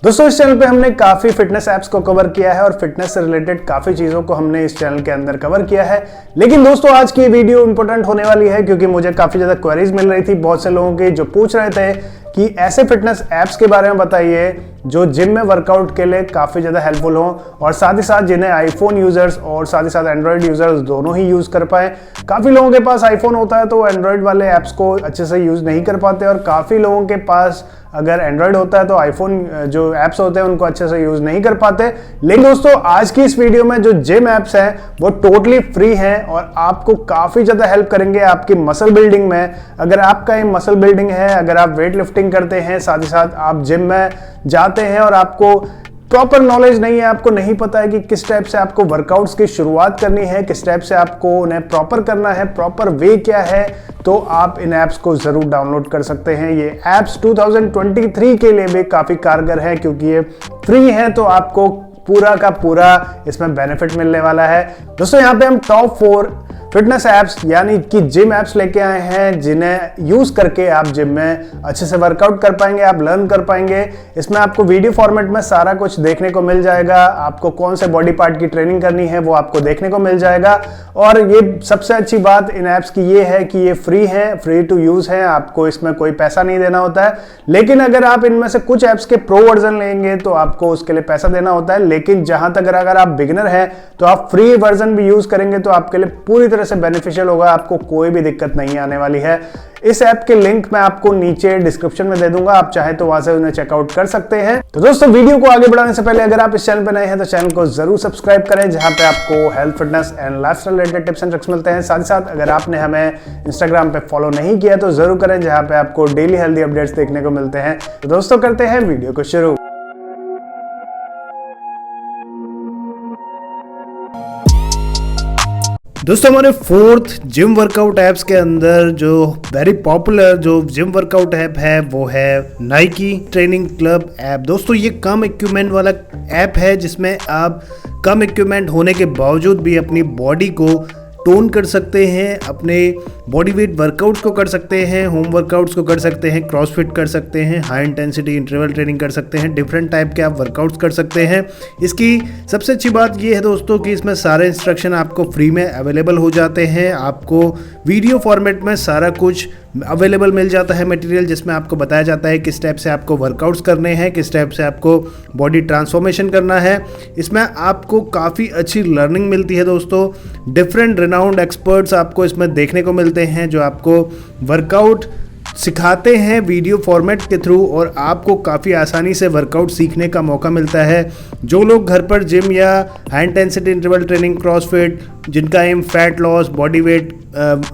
दोस्तों इस चैनल पे हमने काफ़ी फिटनेस ऐप्स को कवर किया है और फिटनेस से रिलेटेड काफ़ी चीज़ों को हमने इस चैनल के अंदर कवर किया है। लेकिन दोस्तों आज की वीडियो इंपॉर्टेंट होने वाली है क्योंकि मुझे काफ़ी ज़्यादा क्वेरीज मिल रही थी बहुत से लोगों की जो पूछ रहे थे कि ऐसे फिटनेस ऐप्स के बारे में बताइए जो जिम में वर्कआउट के लिए काफ़ी ज़्यादा हेल्पफुल हो और साथ ही साथ जिन्हें आईफोन यूज़र्स और साथ ही साथ एंड्रॉयड यूज़र्स दोनों ही यूज़ कर पाए। काफ़ी लोगों के पास आईफोन होता है तो एंड्रॉयड वाले ऐप्स को अच्छे से यूज़ नहीं कर पाते और काफ़ी लोगों के पास अगर एंड्रॉयड होता है तो आईफोन जो ऐप्स होते हैं उनको अच्छे से यूज नहीं कर पाते। लेकिन दोस्तों आज की इस वीडियो में जो जिम ऐप्स हैं वो टोटली फ्री हैं और आपको काफी ज्यादा हेल्प करेंगे आपकी मसल बिल्डिंग में। अगर आपका ये मसल बिल्डिंग है, अगर आप वेट लिफ्टिंग करते हैं, साथ ही साथ आप जिम में जाते हैं और आपको प्रॉपर नॉलेज नहीं है, आपको नहीं पता है कि किस टाइप से आपको वर्कआउट्स की शुरुआत करनी है, किस टाइप से आपको उन्हें प्रॉपर करना है, प्रॉपर वे क्या है, तो आप इन ऐप्स को जरूर डाउनलोड कर सकते हैं। ये ऐप्स 2023 के लिए भी काफ़ी कारगर है क्योंकि ये फ्री है तो आपको पूरा का पूरा इसमें बेनिफिट मिलने वाला है। दोस्तों यहाँ पे हम टॉप 4 फिटनेस ऐप्स यानी कि जिम ऐप्स लेके आए हैं जिन्हें यूज करके आप जिम में अच्छे से वर्कआउट कर पाएंगे, आप लर्न कर पाएंगे। इसमें आपको वीडियो फॉर्मेट में सारा कुछ देखने को मिल जाएगा, आपको कौन से बॉडी पार्ट की ट्रेनिंग करनी है वो आपको देखने को मिल जाएगा। और ये सबसे अच्छी बात इन ऐप्स की ये है कि ये फ्री है, फ्री टू यूज है, आपको इसमें कोई पैसा नहीं देना होता है। लेकिन अगर आप इनमें से कुछ ऐप्स के प्रो वर्जन लेंगे तो आपको उसके लिए पैसा देना होता है। लेकिन जहां तक अगर आप बिगिनर हैं तो आप फ्री वर्जन भी यूज करेंगे तो आपके लिए पूरी तरह से बेनिफिशियल होगा, आपको कोई भी दिक्कत नहीं आने वाली है। इस ऐप के लिंक मैं आपको नीचे डिस्क्रिप्शन में दे दूंगा, आप चाहे तो वहां से उन्हें चेकआउट कर सकते हैं। तो दोस्तों वीडियो को आगे बढ़ाने से पहले अगर आप इस चैनल पर नए हैं तो चैनल को जरूर सब्सक्राइब करें जहां पे आपको health, fitness and lifestyle related tips and tricks मिलते हैं। साथ ही साथ अगर आपने हमें इंस्टाग्राम पे फॉलो नहीं किया तो जरूर करें जहां पे आपको डेली हेल्दी अपडेट्स देखने को मिलते हैं। तो दोस्तों करते हैं वीडियो को शुरू। दोस्तों हमारे 4th जिम वर्कआउट ऐप्स के अंदर जो वेरी पॉपुलर जो जिम वर्कआउट ऐप है वो है नाइकी ट्रेनिंग क्लब ऐप। दोस्तों ये कम इक्विपमेंट वाला ऐप है जिसमें आप कम इक्विपमेंट होने के बावजूद भी अपनी बॉडी को टोन कर सकते हैं, अपने बॉडी वेट वर्कआउट्स को कर सकते हैं, होम वर्कआउट्स को कर सकते हैं, क्रॉसफिट कर सकते हैं, हाई इंटेंसिटी इंटरवल ट्रेनिंग कर सकते हैं, डिफरेंट टाइप के आप वर्कआउट्स कर सकते हैं। इसकी सबसे अच्छी बात ये है दोस्तों कि इसमें सारे इंस्ट्रक्शन आपको फ्री में अवेलेबल हो जाते हैं, आपको वीडियो फॉर्मेट में सारा कुछ अवेलेबल मिल जाता है मटेरियल जिसमें आपको बताया जाता है किस टाइप से आपको वर्कआउट्स करने हैं, किस टाइप से आपको बॉडी ट्रांसफॉर्मेशन करना है। इसमें आपको काफ़ी अच्छी लर्निंग मिलती है दोस्तों, डिफरेंट रिनाउंड एक्सपर्ट्स आपको इसमें देखने को मिलते हैं जो आपको वर्कआउट सिखाते हैं वीडियो फॉर्मेट के थ्रू और आपको काफ़ी आसानी से वर्कआउट सीखने का मौका मिलता है। जो लोग घर पर जिम या high intensity interval training, CrossFit, जिनका aim fat loss, body weight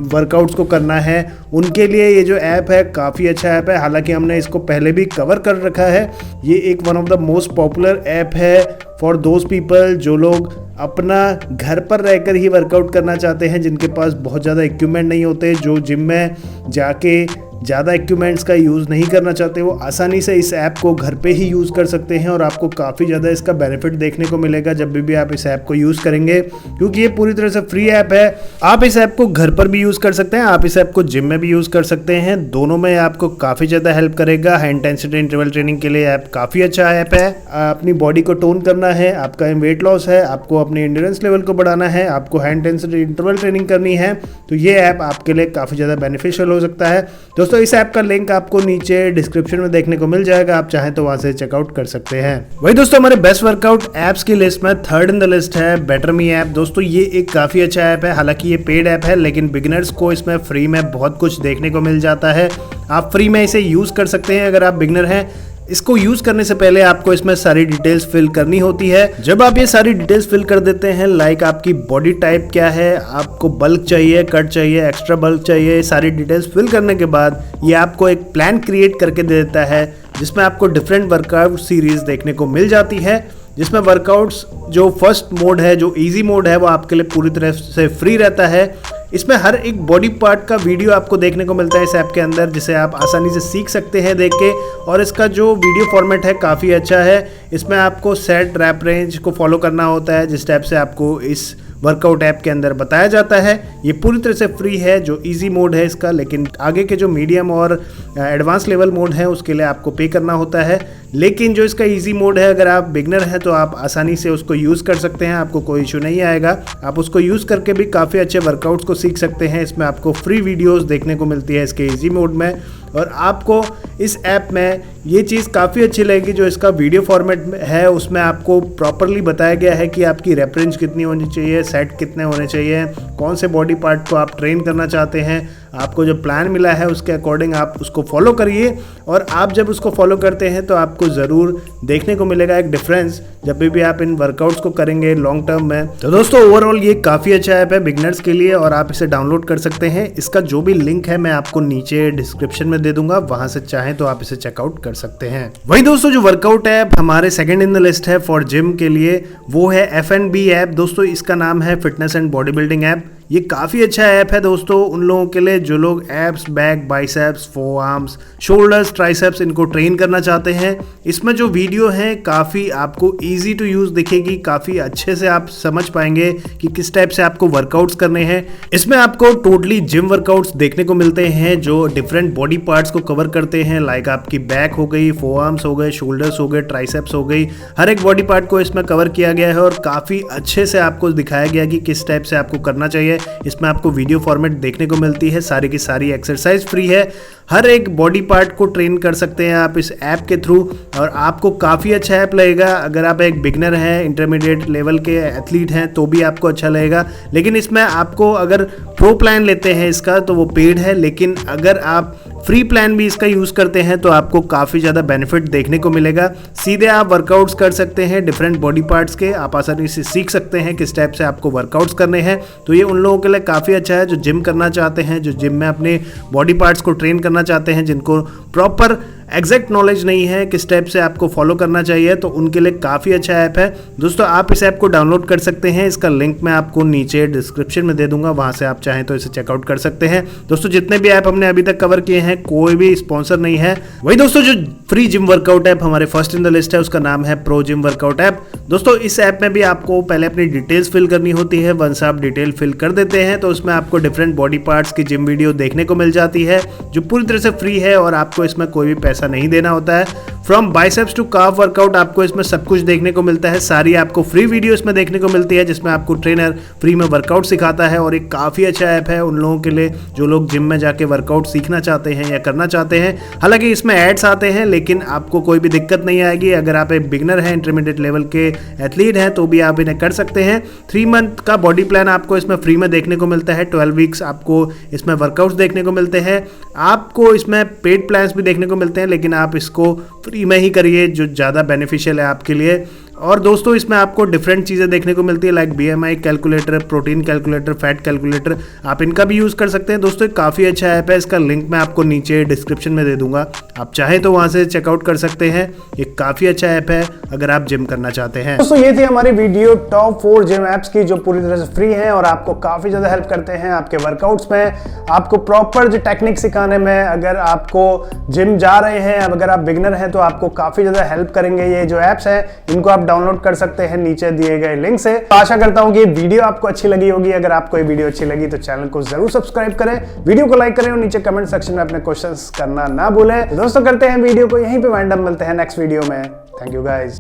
workouts को करना है, उनके लिए ये जो ऐप है काफ़ी अच्छा ऐप है। हालांकि हमने इसको पहले भी कवर कर रखा है। ये एक one of the most popular app है फॉर दोज पीपल जो लोग अपना घर पर रहकर ही वर्कआउट करना चाहते हैं, जिनके पास बहुत ज़्यादा इक्विपमेंट नहीं होते, जो जिम में जाके ज़्यादा इक्विपमेंट्स का यूज़ नहीं करना चाहते, वो आसानी से इस ऐप को घर पे ही यूज़ कर सकते हैं और आपको काफ़ी ज़्यादा इसका बेनिफिट देखने को मिलेगा जब भी आप इस ऐप को यूज़ करेंगे क्योंकि ये पूरी तरह से फ्री ऐप है। आप इस ऐप को घर पर भी यूज़ कर सकते हैं, आप इस ऐप को जिम में भी यूज़ कर सकते हैं, दोनों में आपको काफ़ी ज़्यादा हेल्प करेगा। हाई इंटेंसिटी इंटरवल ट्रेनिंग के लिए ऐप काफ़ी अच्छा ऐप है। अपनी बॉडी को टोन करना है, आपका वेट लॉस है, आपको अपने एंड्योरेंस लेवल को बढ़ाना है, आपको हाई इंटेंसिटी इंटरवल ट्रेनिंग करनी है, तो ये ऐप आपके लिए काफ़ी ज़्यादा बेनिफिशियल हो सकता है। दोस्तों इस ऐप का लिंक आपको नीचे डिस्क्रिप्शन में देखने को मिल जाएगा, आप चाहें तो वहां से चेकआउट कर सकते हैं। वही दोस्तों हमारे बेस्ट वर्कआउट ऐप्स की लिस्ट में 3rd इन द लिस्ट है बेटर मी ऐप। दोस्तों ये एक काफ़ी अच्छा ऐप है, हालांकि ये पेड ऐप है लेकिन बिगिनर्स को इसमें फ्री में बहुत कुछ देखने को मिल जाता है। आप फ्री में इसे यूज़ कर सकते हैं अगर आप बिगिनर हैं। इसको यूज करने से पहले आपको इसमें सारी डिटेल्स फिल करनी होती है। जब आप ये सारी डिटेल्स फिल कर देते हैं, लाइक आपकी बॉडी टाइप क्या है, आपको बल्क चाहिए, कट चाहिए, एक्स्ट्रा बल्क चाहिए, सारी डिटेल्स फिल करने के बाद ये आपको एक प्लान क्रिएट करके दे देता है जिसमें आपको डिफरेंट वर्कआउट सीरीज देखने को मिल जाती है, जिसमें वर्कआउट्स जो फर्स्ट मोड है, जो इजी मोड है, वो आपके लिए पूरी तरह से फ्री रहता है। इसमें हर एक बॉडी पार्ट का वीडियो आपको देखने को मिलता है इस ऐप के अंदर, जिसे आप आसानी से सीख सकते हैं देख के। और इसका जो वीडियो फॉर्मेट है काफ़ी अच्छा है। इसमें आपको सेट रैप रेंज को फॉलो करना होता है, जिस टाइप से आपको इस वर्कआउट ऐप के अंदर बताया जाता है। ये पूरी तरह से फ्री है, जो इजी मोड है इसका, लेकिन आगे के जो मीडियम और एडवांस लेवल मोड है उसके लिए आपको पे करना होता है। लेकिन जो इसका इजी मोड है, अगर आप बिगनर हैं तो आप आसानी से उसको यूज़ कर सकते हैं, आपको कोई इशू नहीं आएगा। आप उसको यूज़ करके भी काफ़ी अच्छे वर्कआउट्स को सीख सकते हैं। इसमें आपको फ्री वीडियोस देखने को मिलती है इसके इजी मोड में, और आपको इस ऐप में ये चीज़ काफ़ी अच्छी लगेगी, जो इसका वीडियो फॉर्मेट है उसमें आपको प्रॉपरली बताया गया है कि आपकी रेप रेंज कितनी होनी चाहिए, सेट कितने होने चाहिए, कौन से बॉडी पार्ट को आप ट्रेन करना चाहते हैं। आपको जो प्लान मिला है उसके अकॉर्डिंग आप उसको फॉलो करिए, और आप जब उसको फॉलो करते हैं तो आपको ज़रूर देखने को मिलेगा एक डिफरेंस जब भी आप इन वर्कआउट्स को करेंगे लॉन्ग टर्म में। तो दोस्तों ओवरऑल ये काफ़ी अच्छा ऐप है बिगनर्स के लिए, और आप इसे डाउनलोड कर सकते हैं। इसका जो भी लिंक है मैं आपको नीचे डिस्क्रिप्शन में दे दूंगा, वहां से चाहें तो आप इसे चेकआउट कर सकते हैं। वहीं दोस्तों जो वर्कआउट ऐप हमारे सेकंड इन द लिस्ट है फॉर जिम के लिए, वो है F&B ऐप। दोस्तों इसका नाम है fitness and body building app. ये काफ़ी अच्छा ऐप है दोस्तों उन लोगों के लिए जो लोग abs, back, biceps, four arms, shoulders, triceps इनको ट्रेन करना चाहते हैं। इसमें जो वीडियो है काफ़ी आपको इजी टू यूज़ दिखेगी, काफ़ी अच्छे से आप समझ पाएंगे कि किस टाइप से आपको वर्कआउट्स करने हैं। इसमें आपको टोटली जिम वर्कआउट्स देखने को मिलते हैं जो डिफरेंट बॉडी पार्ट्स को कवर करते हैं, लाइक आपकी बैक हो गई, फोर आर्म्स हो गए, शोल्डर्स हो गए, ट्राइसेप्स हो गई। हर एक बॉडी पार्ट को इसमें कवर किया गया है और काफ़ी अच्छे से आपको दिखाया गया कि किस टाइप से आपको करना चाहिए। इसमें आपको वीडियो फॉर्मेट देखने को मिलती है, सारी की सारी एक्सरसाइज फ्री है। हर एक बॉडी पार्ट को ट्रेन कर सकते हैं आप इस ऐप के थ्रू, और आपको काफ़ी अच्छा ऐप लगेगा। अगर आप एक बिगनर हैं, इंटरमीडिएट लेवल के एथलीट हैं तो भी आपको अच्छा लगेगा। लेकिन इसमें आपको अगर प्रो प्लान लेते हैं इसका तो वो पेड है, लेकिन अगर आप फ्री प्लान भी इसका यूज़ करते हैं तो आपको काफ़ी ज़्यादा बेनिफिट देखने को मिलेगा। सीधे आप वर्कआउट्स कर सकते हैं डिफरेंट बॉडी पार्ट्स के, आप आसानी से सीख सकते हैं किस टाइप से आपको वर्कआउट्स करने हैं। तो ये उन लोगों के लिए काफ़ी अच्छा है जो जिम करना चाहते हैं, जो जिम में अपने बॉडी पार्ट्स को ट्रेन करना चाहते हैं, जिनको प्रॉपर एग्जैक्ट नॉलेज नहीं है किस टाइप से आपको फॉलो करना चाहिए, तो उनके लिए काफ़ी अच्छा ऐप है। दोस्तों आप इस ऐप को डाउनलोड कर सकते हैं, इसका लिंक मैं आपको नीचे डिस्क्रिप्शन में दे दूंगा, वहां से आप चाहें तो इसे चेकआउट कर सकते हैं। दोस्तों जितने भी ऐप हमने अभी तक कवर किए हैं कोई भी स्पॉन्सर नहीं है। वही दोस्तों जो फ्री जिम वर्कआउट ऐप हमारे फर्स्ट इन द लिस्ट है उसका नाम है प्रो जिम वर्कआउट ऐप। दोस्तों इस ऐप में भी आपको पहले अपनी डिटेल्स फिल करनी होती है। वंस आप डिटेल फिल कर देते हैं तो उसमें आपको डिफरेंट बॉडी पार्ट्स की जिम वीडियो देखने को मिल जाती है, जो पूरी तरह से फ्री है और आपको इसमें कोई भी पैसा नहीं देना होता है। From biceps to calf workout आपको इसमें सब कुछ देखने को मिलता है। सारी आपको फ्री वीडियो इसमें देखने को मिलती है, जिसमें आपको ट्रेनर फ्री में वर्कआउट सिखाता है। और एक काफ़ी अच्छा ऐप है उन लोगों के लिए जो लोग जिम में जाके वर्कआउट सीखना चाहते हैं या करना चाहते हैं। हालांकि इसमें एड्स आते हैं, लेकिन आपको कोई भी दिक्कत नहीं आएगी। अगर आप एक बिगनर हैं, इंटरमीडिएट लेवल के एथलीट हैं, तो भी आप इन्हें कर सकते हैं। 3 मंथ का बॉडी प्लान आपको इसमें फ्री में देखने को मिलता है। 12 वीक्स आपको इसमें वर्कआउट्स देखने को मिलते हैं। आपको इसमें पेड प्लान्स भी देखने को मिलते हैं, लेकिन आप इसको फ्री में ही करिए, जो ज़्यादा बेनिफिशियल है आपके लिए। और दोस्तों इसमें आपको डिफरेंट चीज़ें देखने को मिलती है, like BMI calculator, protein calculator, fat calculator, आप इनका भी यूज़ कर सकते हैं। दोस्तों काफ़ी अच्छा ऐप है, इसका लिंक मैं आपको नीचे डिस्क्रिप्शन में दे दूंगा, आप चाहे तो वहाँ से चेकआउट कर सकते हैं। ये काफ़ी अच्छा ऐप है अगर आप जिम करना चाहते हैं। दोस्तों ये थी हमारी वीडियो टॉप 4 जिम ऐप्स की, जो पूरी तरह से फ्री हैं और आपको काफ़ी ज़्यादा हेल्प करते हैं आपके वर्कआउट्स में, आपको प्रॉपर जो टेक्निक सिखाने में। अगर आपको जिम जा रहे हैं, अब अगर आप बिगनर हैं तो आपको काफ़ी ज़्यादा हेल्प करेंगे ये जो ऐप्स हैं। इनको आप डाउनलोड कर सकते हैं नीचे दिए गए लिंक से। तो आशा करता हूं कि ये वीडियो आपको अच्छी लगी होगी। अगर आपको ये वीडियो अच्छी लगी तो चैनल को जरूर सब्सक्राइब करें, वीडियो को लाइक करें और नीचे कमेंट सेक्शन में अपने क्वेश्चंस करना ना भूलें। दोस्तों करते हैं वीडियो को यहीं पे वाइंड अप, मिलते हैं नेक्स्ट वीडियो में। Thank you guys.